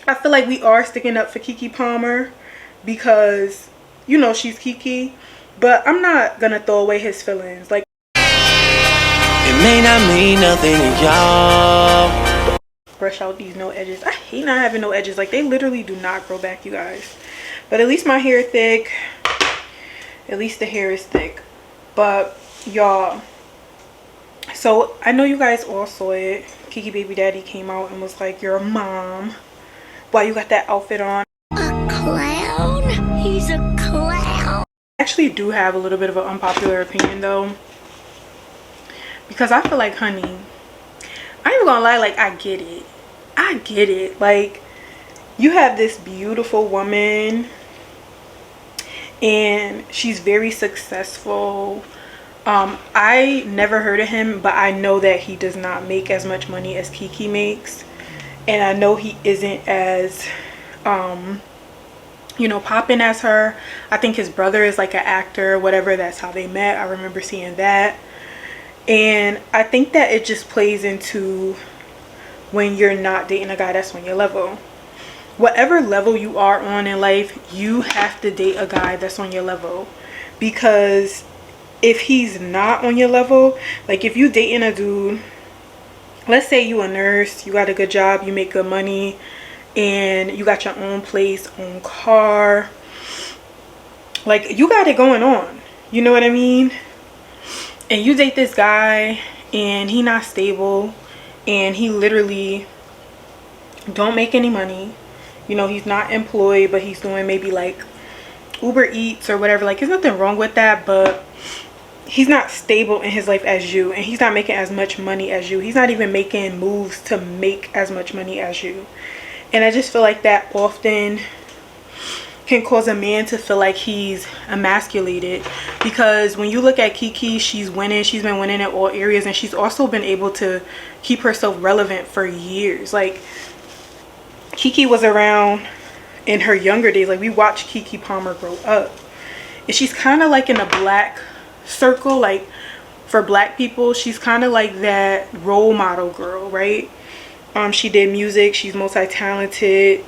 I feel like we are sticking up for Keke Palmer because, you know, she's Keke. But I'm not gonna throw away his feelings. Like, it may not mean nothing to y'all. Brush out these no edges. I hate not having no edges. Like, they literally do not grow back, you guys. But at least my hair is thick. At least the hair is thick. But y'all, so I know you guys all saw it. Keke baby daddy came out and was like, you're a mom. Why you got that outfit on? A clown? He's a clown. I actually do have a little bit of an unpopular opinion though, because I feel like, honey, I ain't gonna lie, like, I get it. Like, you have this beautiful woman and she's very successful. I never heard of him, but I know that he does not make as much money as Keke makes, and I know he isn't as you know, popping as her. I think his brother is like an actor, whatever. That's how they met. I remember seeing that. And I think that it just plays into when you're not dating a guy that's on your level. Whatever level you are on in life, you have to date a guy that's on your level. Because if he's not on your level, like if you dating a dude, let's say you a nurse, you got a good job, you make good money, and you got your own place, own car, like you got it going on, you know what I mean? And you date this guy and he not stable and he literally don't make any money, you know, he's not employed, but he's doing maybe like Uber Eats or whatever. Like, there's nothing wrong with that, but he's not stable in his life as you, and he's not making as much money as you. He's not even making moves to make as much money as you. And I just feel like that often can cause a man to feel like he's emasculated, because when you look at Keke, she's winning. She's been winning in all areas, and she's also been able to keep herself relevant for years. Like, Keke was around in her younger days. Like, we watched Keke Palmer grow up, and she's kind of like in a black circle, like for black people, she's kind of like that role model girl, right? She did music, she's multi-talented,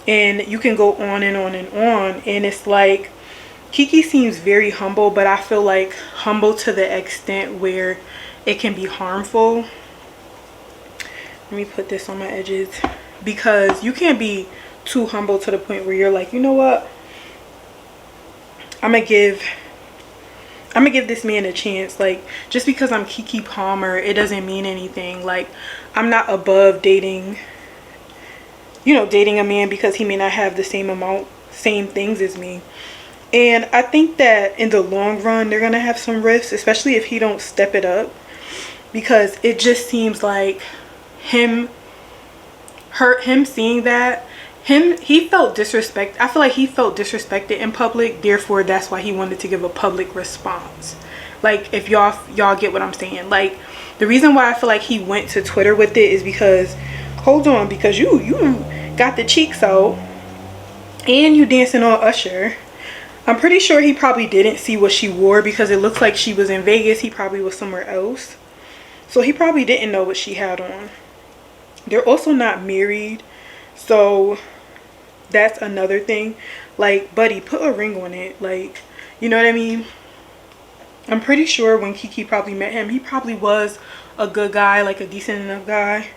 and you can go on and on and on. And it's like Keke seems very humble, but I feel like humble to the extent where it can be harmful. Let me put this on my edges, because you can't be too humble to the point where you're like, you know what, I'm gonna give this man a chance. Like, just because I'm Keke Palmer, it doesn't mean anything. Like, I'm not above dating, you know, dating a man because he may not have the same things as me. And I think that in the long run, they're gonna have some rifts, especially if he don't step it up, because it just seems like him seeing that, he felt disrespect. I feel like he felt disrespected in public, therefore that's why he wanted to give a public response. Like, if y'all get what I'm saying. Like, the reason why I feel like he went to Twitter with it is because, hold on, because you got the cheeks out and you dancing on Usher. I'm pretty sure he probably didn't see what she wore, because it looks like she was in Vegas. He probably was somewhere else, so he probably didn't know what she had on. They're also not married, so that's another thing. Like, buddy, put a ring on it. Like, you know what I mean? I'm pretty sure when Keke probably met him, he probably was a good guy, like a decent enough guy,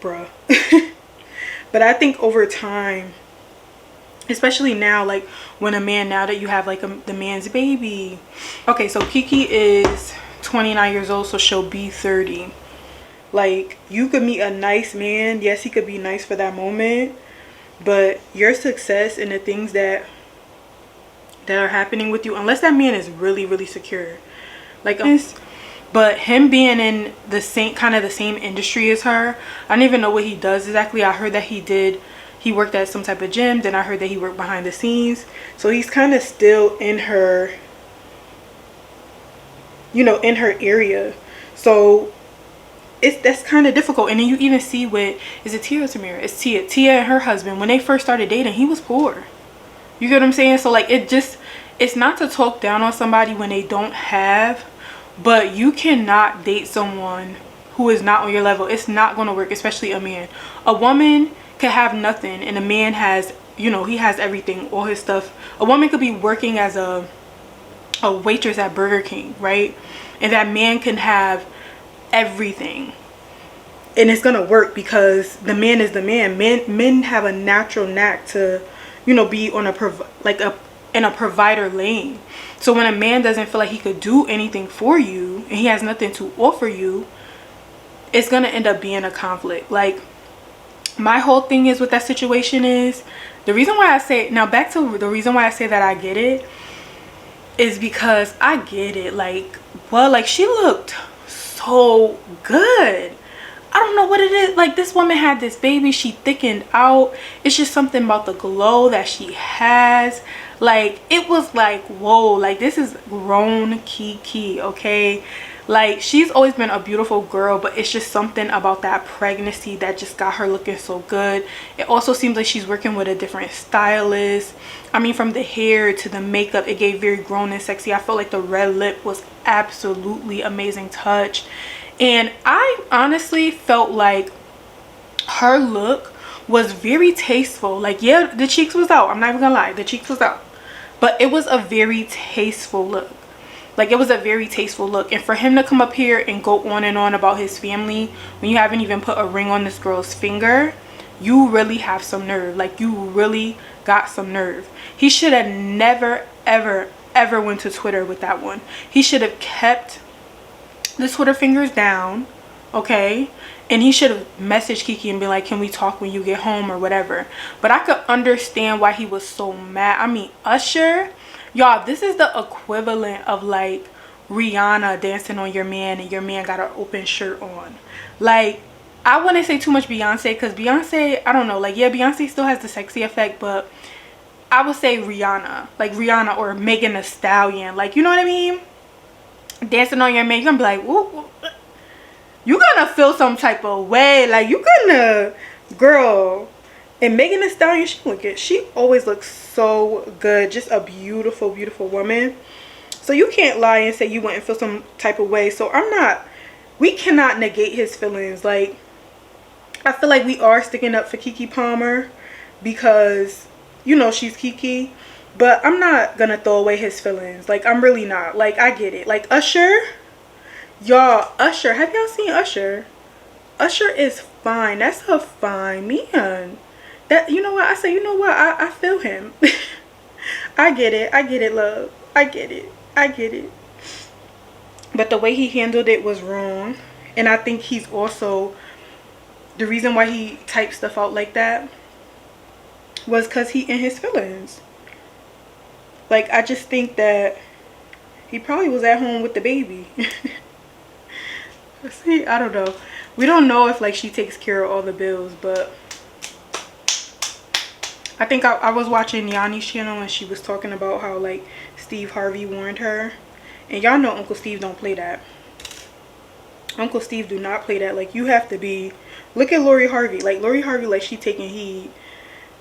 bruh. But I think over time, especially now, like when a man, now that you have like the man's baby. Okay, so Keke is 29 years old, so she'll be 30. Like, you could meet a nice man. Yes, he could be nice for that moment, but your success and the things that are happening with you, unless that man is really, really secure, like, but him being in the same industry as her, I don't even know what he does exactly. I heard that he worked at some type of gym, then I heard that he worked behind the scenes, so he's kind of still in her, you know, in her area. So that's kind of difficult. And then you even see with, is it Tia or Tamira? It's Tia and her husband, when they first started dating, he was poor. You get what I'm saying? So like, it's not to talk down on somebody when they don't have, but you cannot date someone who is not on your level. It's not going to work, especially a man. A woman could have nothing and a man has, you know, he has everything, all his stuff. A woman could be working as a waitress at Burger King, right? And that man can have everything, and it's gonna work because the man is the man. Men have a natural knack to, you know, be on in a provider lane. So when a man doesn't feel like he could do anything for you and he has nothing to offer you, it's gonna end up being a conflict. Like, my whole thing is with that situation is, the reason why I say, now back to the reason why I say that I get it, is because I get it. Like, well, like, she looked so good. I don't know what it is. Like, this woman had this baby, she thickened out. It's just something about the glow that she has. Like, it was like, whoa, like, this is grown Keke, okay? Like, she's always been a beautiful girl, but it's just something about that pregnancy that just got her looking so good. It also seems like she's working with a different stylist. I mean, from the hair to the makeup, it gave very grown and sexy. I felt like the red lip was absolutely amazing touch. And I honestly felt like her look was very tasteful. Like, yeah, the cheeks was out. I'm not even gonna lie, the cheeks was out. But it was a very tasteful look. Like, it was a very tasteful look. And for him to come up here and go on and on about his family when you haven't even put a ring on this girl's finger, you really have some nerve. Like, you really got some nerve. He should have never, ever, ever went to Twitter with that one. He should have kept the Twitter fingers down, okay? And he should have messaged Keke and been like, can we talk when you get home or whatever. But I could understand why he was so mad. I mean, Usher, y'all, this is the equivalent of like Rihanna dancing on your man and your man got an open shirt on. Like, I wouldn't say too much Beyonce, because Beyonce, I don't know, like, yeah, Beyonce still has the sexy effect, but I would say Rihanna, like Rihanna or Megan Thee Stallion, like, you know what I mean? Dancing on your man, you're gonna be like, ooh, you're gonna feel some type of way. Like, you're gonna, girl. And Megan Thee Stallion, she always looks so good. Just a beautiful, beautiful woman. So you can't lie and say you wouldn't feel some type of way. So we cannot negate his feelings. Like, I feel like we are sticking up for Keke Palmer because, you know, she's Keke. But I'm not gonna throw away his feelings. Like, I'm really not. Like, I get it. Like, Usher, y'all, Usher, have y'all seen Usher? Usher is fine. That's a fine man. That, you know what? I say, you know what? I feel him. I get it. I get it, love. I get it. I get it. But the way he handled it was wrong. And I think he's also, the reason why he typed stuff out like that was because he in his feelings. Like, I just think that he probably was at home with the baby. See, I don't know. We don't know if, like, she takes care of all the bills, but I think I was watching Yanni's channel and she was talking about how, like, Steve Harvey warned her. And y'all know Uncle Steve don't play that. Uncle Steve do not play that. Like, you have to be, look at Lori Harvey. Like, Lori Harvey, like, she taking heed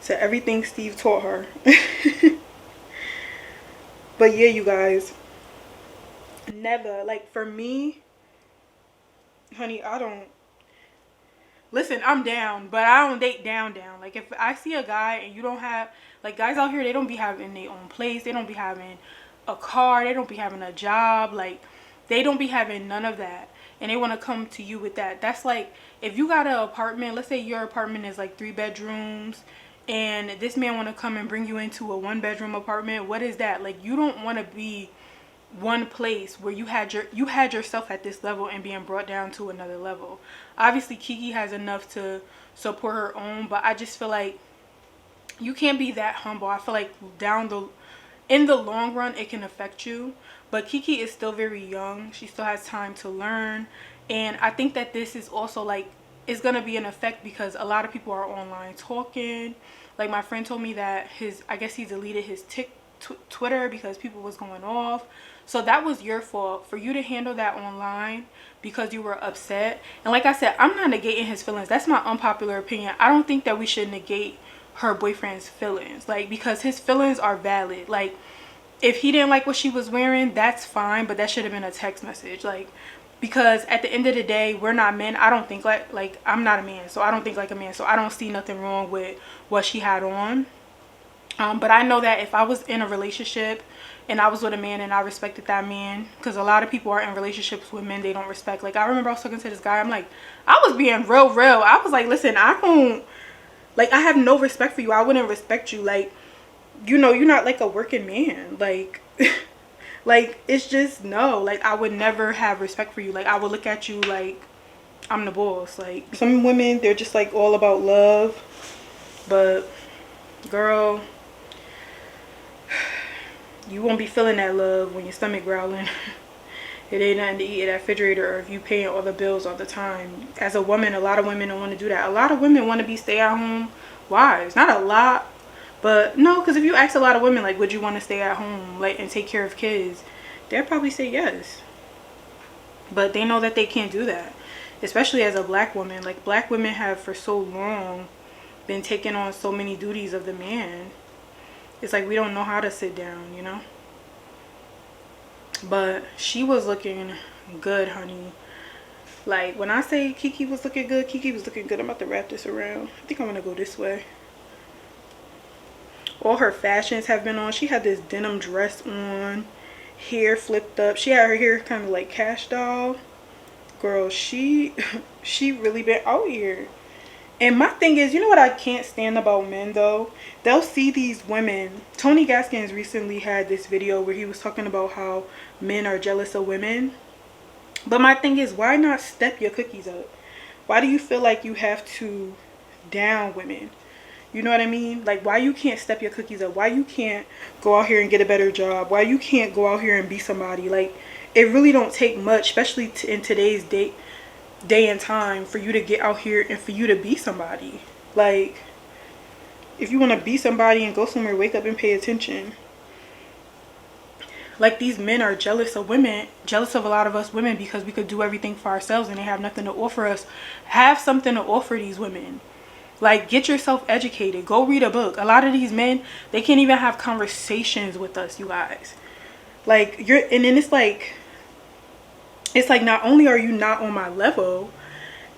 to everything Steve taught her. But yeah, you guys, never, like, for me, honey, I don't, listen, I'm down, but I don't date down. Like, if I see a guy and you don't have, like, guys out here, they don't be having their own place, they don't be having a car, they don't be having a job, like, they don't be having none of that, and they want to come to you with that. That's like, if you got an apartment, let's say your apartment is like 3 bedrooms, and this man want to come and bring you into a 1-bedroom apartment. What is that? Like, you don't want to be one place where you had yourself at this level and being brought down to another level. Obviously, Keke has enough to support her own, but I just feel like you can't be that humble. I feel like in the long run, it can affect you. But Keke is still very young. She still has time to learn, and I think that this is also like, it's gonna be an effect because a lot of people are online talking. Like, my friend told me that I guess he deleted his Twitter because people was going off. So that was your fault for you to handle that online because you were upset. And like I said, I'm not negating his feelings. That's my unpopular opinion. I don't think that we should negate her boyfriend's feelings, like, because his feelings are valid. Like, if he didn't like what she was wearing, that's fine, but that should have been a text message. Like, because at the end of the day, we're not men. I don't think like I'm not a man, so I don't think like a man, so I don't see nothing wrong with what she had on. But I know that if I was in a relationship and I was with a man and I respected that man, because a lot of people are in relationships with men they don't respect. Like, I remember I was talking to this guy, I'm like, I was being real. I was like, listen, I don't, like, I have no respect for you. I wouldn't respect you. Like, you know, you're not like a working man. Like, like, it's just, no. Like, I would never have respect for you. Like, I would look at you like I'm the boss. Like, some women, they're just like all about love. But, girl, you won't be feeling that love when your stomach growling. It ain't nothing to eat in that refrigerator, or if you paying all the bills all the time. As a woman, a lot of women don't want to do that. A lot of women want to be stay-at-home wives. Not a lot, but no, because if you ask a lot of women, like, would you want to stay at home, like, and take care of kids, they'll probably say yes. But they know that they can't do that, especially as a black woman. Like, black women have for so long been taking on so many duties of the man. It's like we don't know how to sit down, you know. But she was looking good, honey. Like, when I say Keke was looking good, Keke was looking good. I'm about to wrap this around. I think I'm gonna go this way. All her fashions have been on. She had this denim dress on, hair flipped up. She had her hair kind of like Cash Doll. Girl, she really been out here. And my thing is, you know what I can't stand about men though? They'll see these women. Tony Gaskins recently had this video where he was talking about how men are jealous of women. But my thing is, why not step your cookies up? Why do you feel like you have to down women? You know what I mean? Like, why you can't step your cookies up? Why you can't go out here and get a better job? Why you can't go out here and be somebody? Like, it really don't take much, especially in today's day and time, for you to get out here and for you to be somebody. Like, if you want to be somebody and go somewhere, wake up and pay attention. Like, these men are jealous of women, jealous of a lot of us women, because we could do everything for ourselves and they have nothing to offer us. Have something to offer these women. Like, get yourself educated. Go read a book. A lot of these men, they can't even have conversations with us, you guys. Like, and then it's like not only are you not on my level,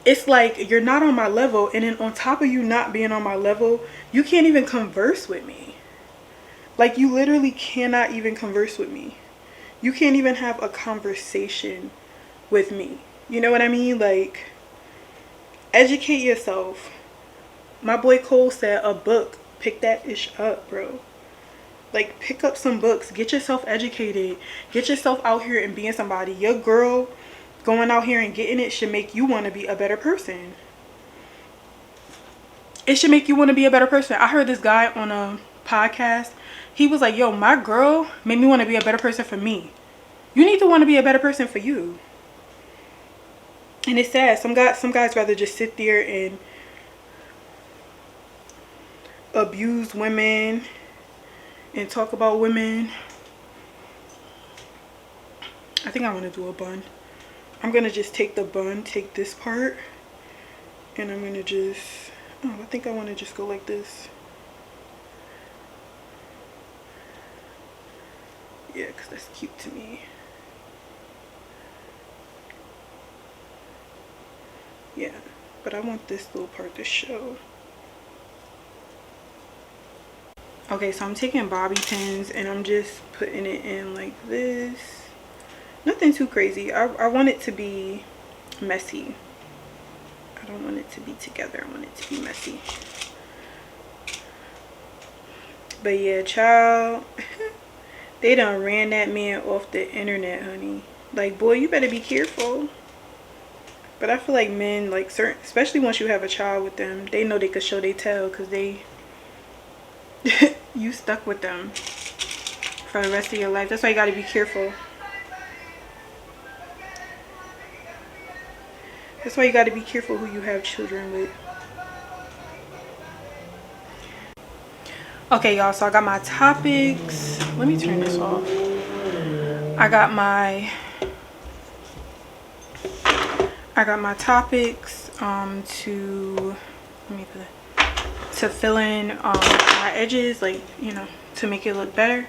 it's like you're not on my level, and then on top of you not being on my level, you can't even converse with me. Like, you literally cannot even converse with me. You can't even have a conversation with me. You know what I mean? Like, educate yourself. My boy Cole said a book. Pick that ish up, bro. Like, pick up some books. Get yourself educated. Get yourself out here and being somebody. Your girl going out here and getting it should make you want to be a better person. It should make you want to be a better person. I heard this guy on a podcast. He was like, yo, my girl made me want to be a better person for me. You need to want to be a better person for you. And it's sad. Some guys rather just sit there and abuse women and talk about women. I think I want to do a bun. I'm going to just take the bun, take this part, and I'm going to just, I think I want to just go like this. Yeah, because that's cute to me. Yeah, but I want this little part to show. Okay, so I'm taking bobby pins and I'm just putting it in like this. Nothing too crazy. I want it to be messy. I don't want it to be together. I want it to be messy. But yeah, child, they done ran that man off the internet, honey. Like, boy, you better be careful. But I feel like men, like, certain, especially once you have a child with them, they know they could show they tell, because they you stuck with them for the rest of your life. That's why you got to be careful. That's why you got to be careful who you have children with. Okay, y'all, so I got my topics. Let me turn this off. I got my topics to fill in my edges, like, you know, to make it look better.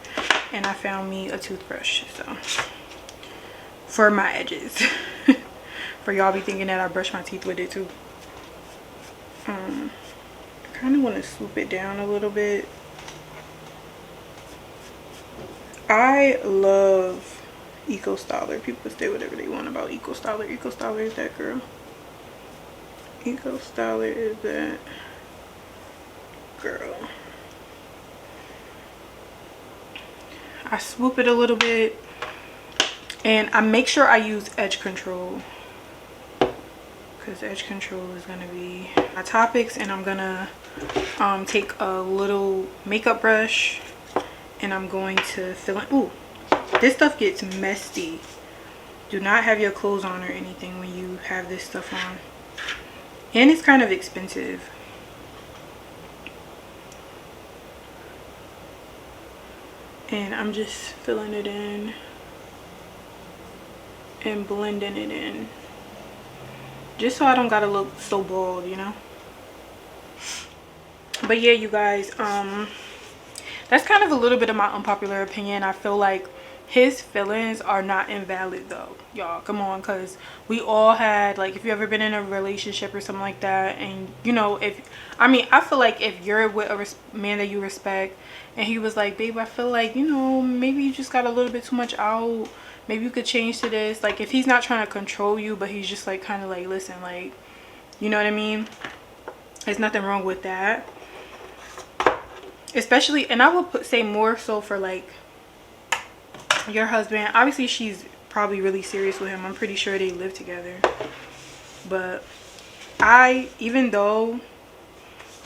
And I found me a toothbrush, so for my edges. For y'all be thinking that I brush my teeth with it too. I kind of want to swoop it down a little bit. I love Eco Styler. People say whatever they want about Eco Styler. Eco Styler is that girl. Eco Styler is that girl. I swoop it a little bit, and I make sure I use edge control, because edge control is going to be my topics. And I'm gonna take a little makeup brush, and I'm going to fill in. Ooh, this stuff gets messy. Do not have your clothes on or anything when you have this stuff on, and it's kind of expensive. And I'm just filling it in and blending it in, just so I don't gotta look so bald, you know. But yeah, you guys, that's kind of a little bit of my unpopular opinion. I feel like his feelings are not invalid though, y'all. Come on, because we all had, like, if you ever been in a relationship or something like that, and you know, I feel like if you're with a man that you respect, and he was like, babe, I feel like, you know, maybe you just got a little bit too much out, maybe you could change to this. Like, if he's not trying to control you, but he's just like kind of like, listen, like, you know what I mean, there's nothing wrong with that. Especially, and I would say more so for like your husband. Obviously she's probably really serious with him. I'm pretty sure they live together. But even though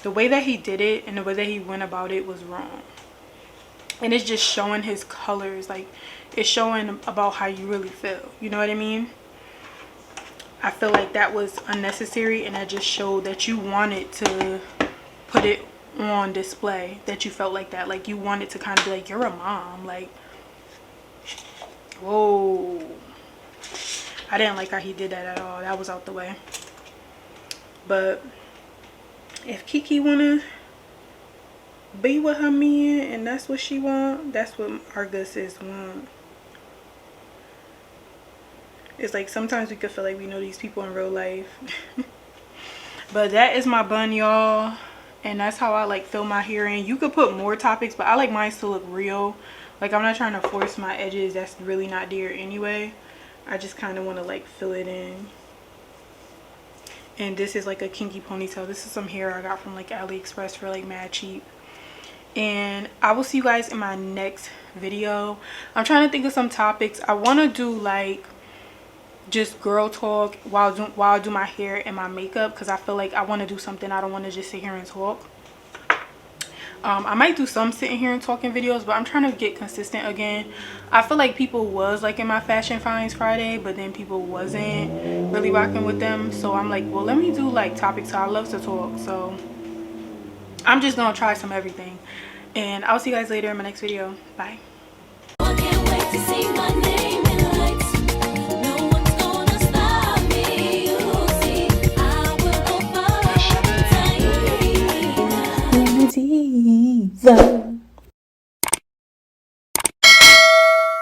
the way that he did it and the way that he went about it was wrong, and it's just showing his colors, like it's showing about how you really feel, you know what I mean. I feel like that was unnecessary, and that just showed that you wanted to put it on display, that you felt like that, like you wanted to kind of be like, you're a mom, like, whoa. I didn't like how he did that at all. That was out the way. But if Keke wanna be with her man and that's what she want, that's what our good sis want. It's like sometimes we could feel like we know these people in real life. But that is my bun, y'all, and that's how I like fill my hair in. You could put more topics, but I like mine to look real. Like, I'm not trying to force my edges. That's really not there anyway. I just kind of want to like fill it in. And this is like a kinky ponytail. This is some hair I got from like AliExpress for like mad cheap. And I will see you guys in my next video. I'm trying to think of some topics. I want to do like just girl talk while I do my hair and my makeup, because I feel like I want to do something. I don't want to just sit here and talk. I might do some sitting here and talking videos, but I'm trying to get consistent again. I feel like people was like in my Fashion Finds Friday, but then people wasn't really rocking with them. So I'm like, well, let me do like topics. So I love to talk, so I'm just gonna try some everything. And I'll see you guys later in my next video. Bye. I can't wait to see my